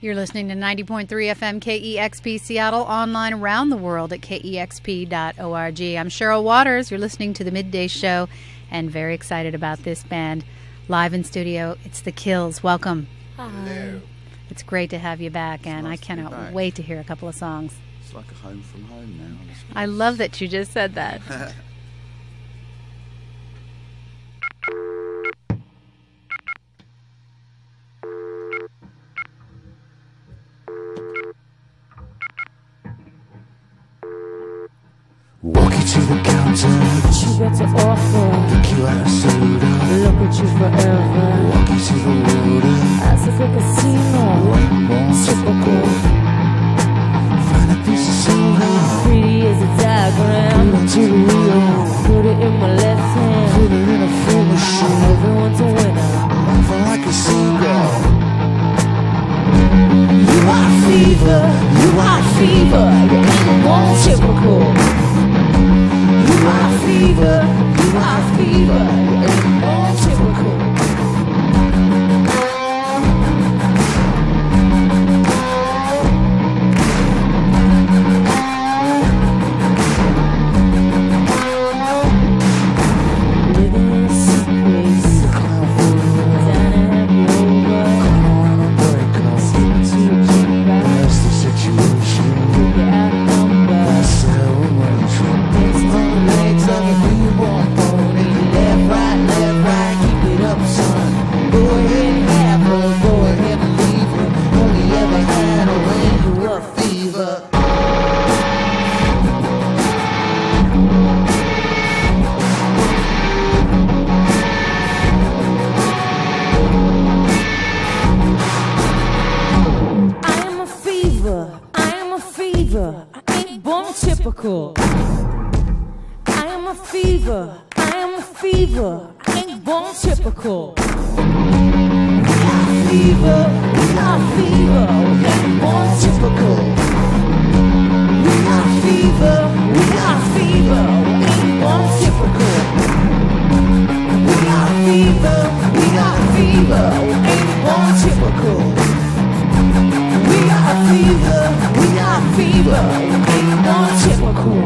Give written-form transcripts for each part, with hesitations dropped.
You're listening to 90.3 FM KEXP Seattle, online around the world at kexp.org. I'm Cheryl Waters. You're listening to the Midday Show and very excited about this band live in studio. It's The Kills. Welcome. Hi. Hello. It's great to have you back, and I cannot wait to hear a couple of songs. It's like a home from home now. I love that you just said that. Walk you to the counter, what you got to offer? Pick you out a soda, look at you forever. Walk you to the water, as if a casino, typical. Find a piece of silver, pretty as a diagram. Put it to the wheel, put it in my left hand. Put it in a full machine. Everyone's a winner, laughing like a seagull. You are fever, you are fever. You ain't one typical. You are fever, you are fever. You ain't one typical. I am a fever, I am a fever. I ain't born typical. We are fever, we are fever. We ain't born typical. We are fever, we are fever. We ain't born typical. We are fever, we are fever. We ain't born typical. We are fever, we are fever. We ain't born typical.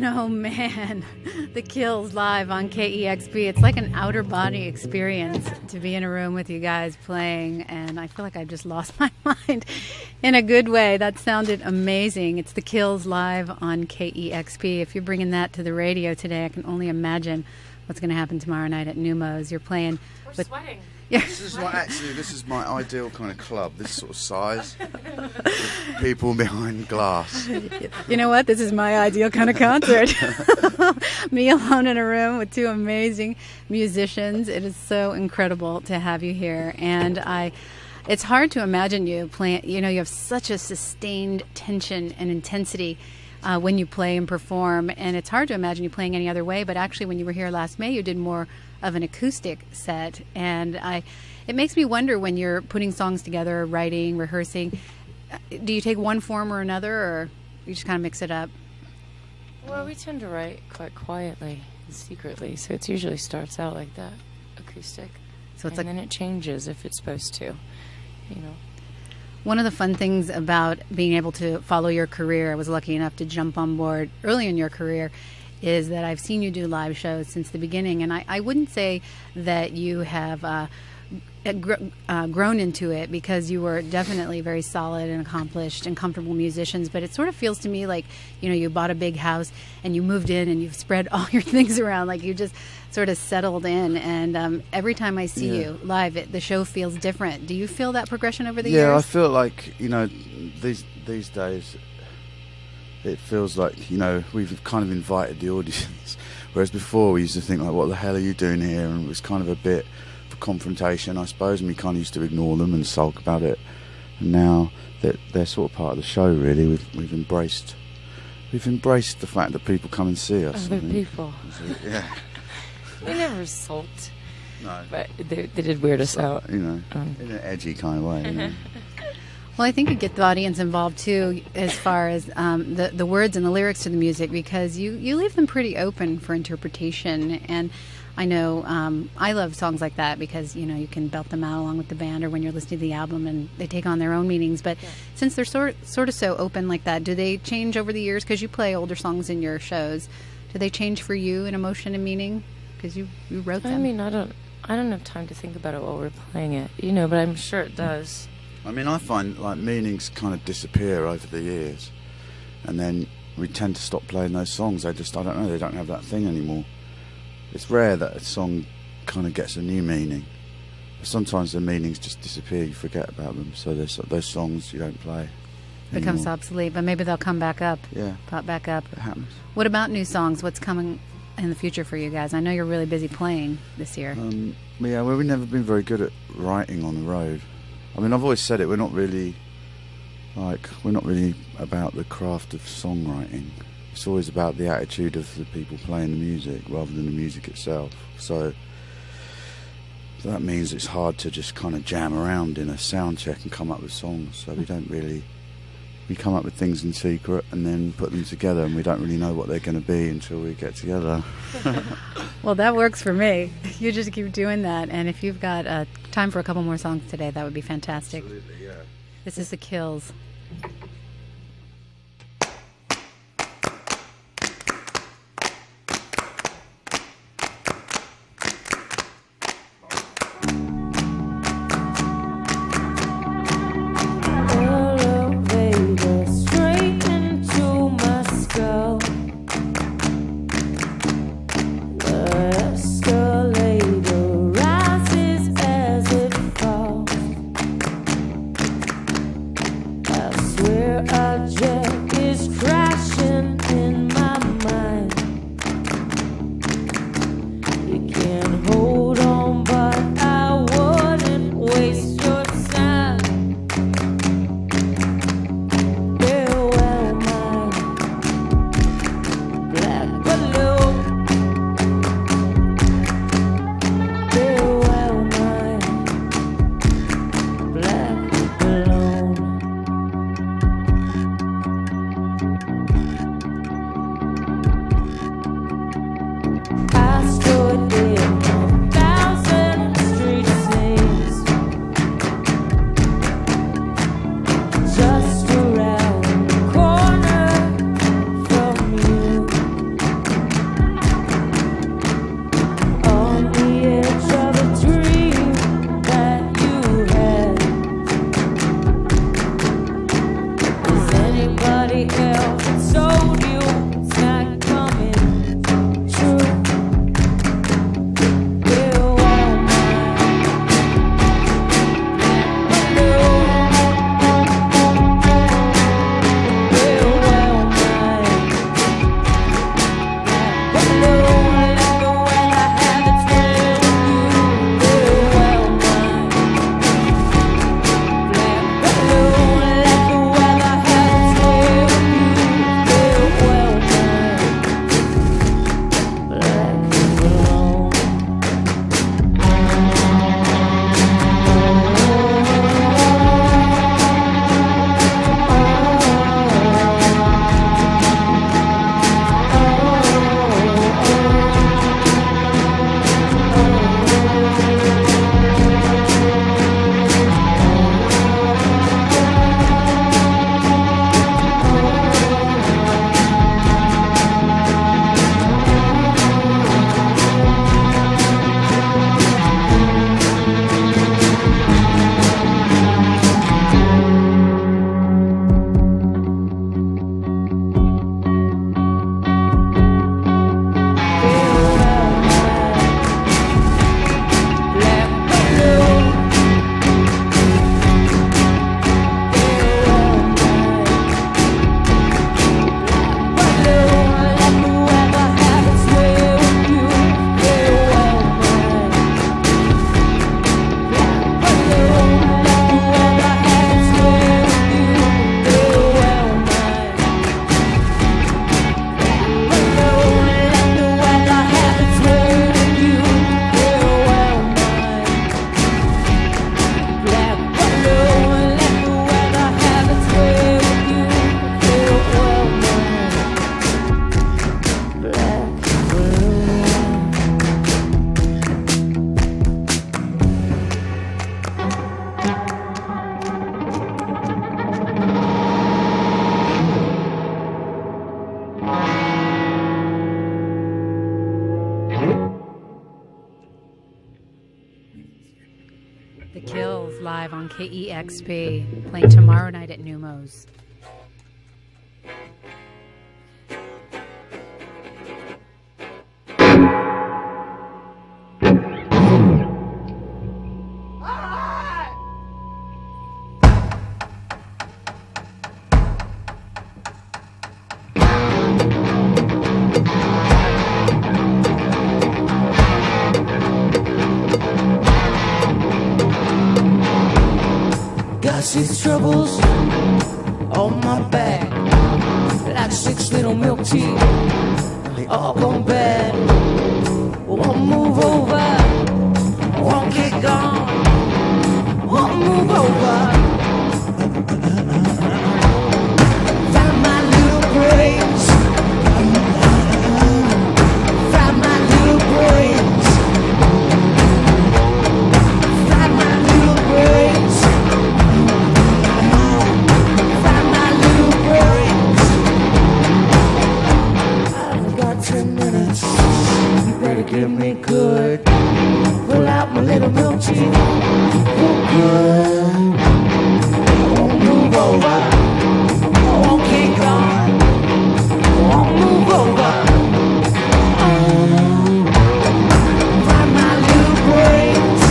man, oh man. The Kills live on KEXP. It's like an outer body experience to be in a room with you guys playing, and I feel like I just lost my mind in a good way. That sounded amazing. It's The Kills live on KEXP. If you're bringing that to the radio today, I can only imagine what's going to happen tomorrow night at Neumos. You're playing We're sweating. Yeah. This is my ideal kind of club, this sort of size. With people behind glass. You know what? This is my ideal kind of concert. Me alone in a room with two amazing musicians. It is so incredible to have you here. And it's hard to imagine you playing, you have such a sustained tension and intensity when you play and perform. And it's hard to imagine you playing any other way. But actually, when you were here last May, you did more of an acoustic set. And it makes me wonder, when you're putting songs together, writing, rehearsing, do you take one form or another, or you just kind of mix it up? Well, we tend to write quite quietly and secretly, so it usually starts out like that, acoustic. So it's and then it changes if it's supposed to, One of the fun things about being able to follow your career, I was lucky enough to jump on board early in your career, is that I've seen you do live shows since the beginning. And I wouldn't say that you have grown into it, because you were definitely very solid and accomplished and comfortable musicians, but it sort of feels to me like, you bought a big house and you moved in and you've spread all your things around, like you just sort of settled in. And every time I see you live, the show feels different. Do you feel that progression over the years? Yeah, I feel like, these days it feels like, we've kind of invited the audience, whereas before we used to think, like, what the hell are you doing here? And it was kind of a bit of a confrontation, I suppose, and we kind of used to ignore them and sulk about it. And now that they're sort of part of the show, really, we've embraced the fact that people come and see us. Other people. Yeah. We never sulked, No. but they did weird us out. In an edgy kind of way. Well, I think you get the audience involved too, as far as the words and the lyrics to the music, because you leave them pretty open for interpretation. And I know I love songs like that because you can belt them out along with the band, or when you're listening to the album, and they take on their own meanings. But since they're sort of so open like that, do they change over the years? Because you play older songs in your shows, do they change for you in emotion and meaning? Because you wrote them. I mean, I don't have time to think about it while we're playing it, but I'm sure it does. I mean, I find like meanings kind of disappear over the years, and then we tend to stop playing those songs. I don't know, they don't have that thing anymore. It's rare that a song kind of gets a new meaning. But sometimes the meanings just disappear, you forget about them, so those songs you don't play becomes anymore. obsolete, but maybe they'll come back up. Yeah. Pop back up. It happens. What about new songs? What's coming in the future for you guys? I know you're really busy playing this year. We've never been very good at writing on the road. I mean, I've always said it, we're not really about the craft of songwriting. It's always about the attitude of the people playing the music rather than the music itself. So that means it's hard to just kind of jam around in a sound check and come up with songs. So we come up with things in secret and then put them together, and we don't really know what they're going to be until we get together. Well, that works for me. You just keep doing that, and if you've got time for a couple more songs today, that would be fantastic. Absolutely, yeah. This is The Kills. Elevator straight into my skull. The escalator rises as it falls. I swear The Kills live on KEXP, playing tomorrow night at Numos. Got 6 troubles on my back, like 6 little milk teeth, they all gone bad. Won't move over, won't get gone, won't move over. Find my little brains, find my little brains, find my little brains. Give me good. Pull out my little milk teeth. Feel good. Won't move over. Won't keep going. Won't move over. Find my little brains.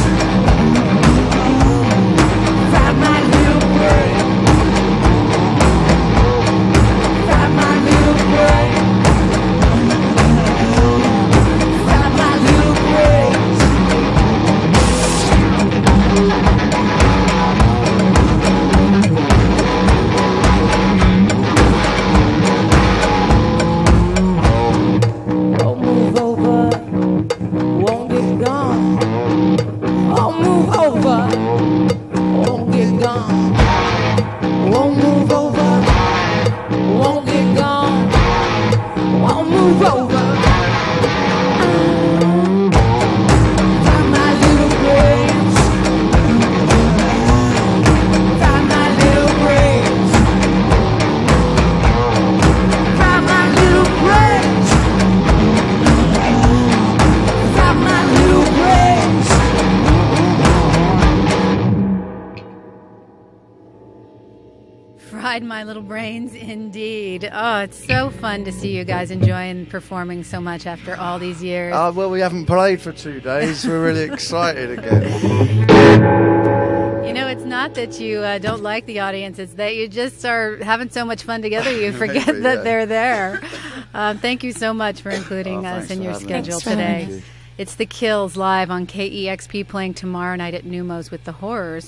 Find my little brains. Find my little brains. Fried my little brains, indeed. Oh, it's so fun to see you guys enjoying performing so much after all these years. Well, we haven't played for 2 days. We're really excited again. You know, it's not that you don't like the audience. It's that you just are having so much fun together, you forget Maybe, that yeah. they're there. Thank you so much for including us Thanks in for your having schedule us. today. Thank you. It's The Kills live on KEXP, playing tomorrow night at Numos with the Horrors.